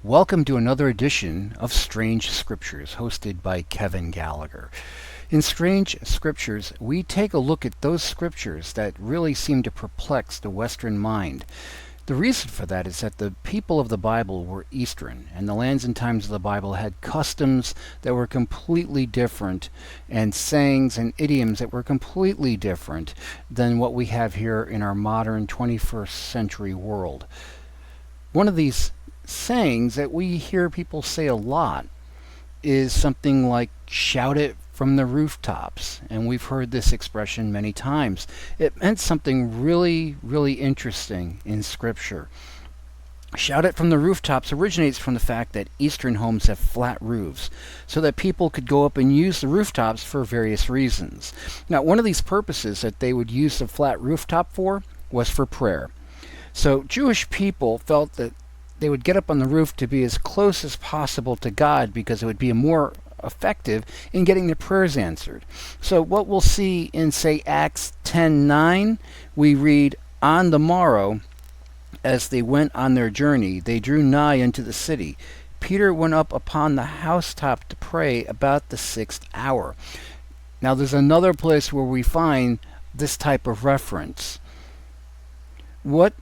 Welcome to another edition of Strange Scriptures, hosted by Kevin Gallagher. In Strange Scriptures, we take a look at those scriptures that really seem to perplex the Western mind. The reason for that is that the people of the Bible were Eastern, and the lands and times of the Bible had customs that were completely different, and sayings and idioms that were completely different than what we have here in our modern 21st century world. One of these sayings that we hear people say a lot is something like, shout it from the rooftops. And we've heard this expression many times. It meant something really, really interesting in Scripture. Shout it from the rooftops originates from the fact that Eastern homes have flat roofs, so that people could go up and use the rooftops for various reasons. Now, one of these purposes that they would use the flat rooftop for was for prayer. So Jewish people felt that they would get up on the roof to be as close as possible to God because it would be more effective in getting their prayers answered. So what we'll see in, say, Acts 10:9, we read, "On the morrow, as they went on their journey, they drew nigh unto the city. Peter went up upon the housetop to pray about the 6th hour." Now there's another place where we find this type of reference. "What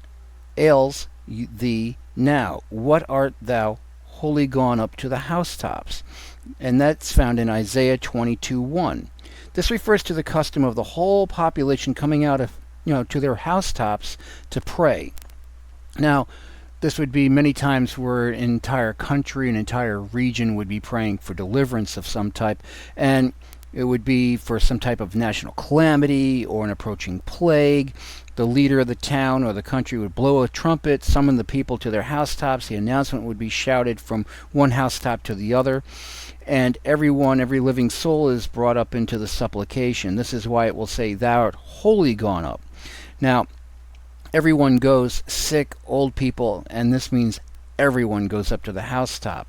ails thee now? What art thou wholly gone up to the housetops?" And that's found in Isaiah 22:1. This refers to the custom of the whole population coming out of, to their housetops to pray. Now, this would be many times where an entire country, an entire region would be praying for deliverance of some type, and it would be for some type of national calamity or an approaching plague. The leader of the town or the country would blow a trumpet, summon the people to their housetops. The announcement would be shouted from one housetop to the other. And every living soul is brought up into the supplication. This is why it will say, "Thou art wholly gone up." Now, everyone goes, sick, old people, and this means everyone goes up to the housetop.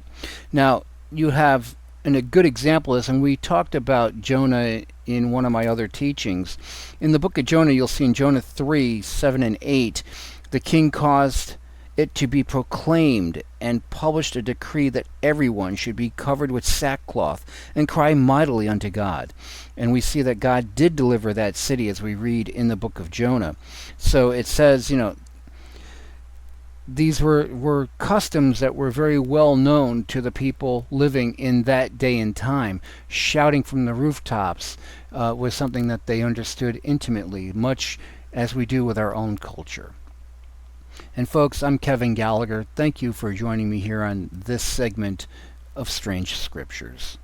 Now, you have, and a good example is, and we talked about Jonah in one of my other teachings. In the book of Jonah, you'll see in Jonah 3:7 and 8, the king caused it to be proclaimed and published a decree that everyone should be covered with sackcloth and cry mightily unto God. And we see that God did deliver that city as we read in the book of Jonah. So it says, these were customs that were very well known to the people living in that day and time. Shouting from the rooftops was something that they understood intimately, much as we do with our own culture. And folks, I'm Kevin Gallagher. Thank you for joining me here on this segment of Strange Scriptures.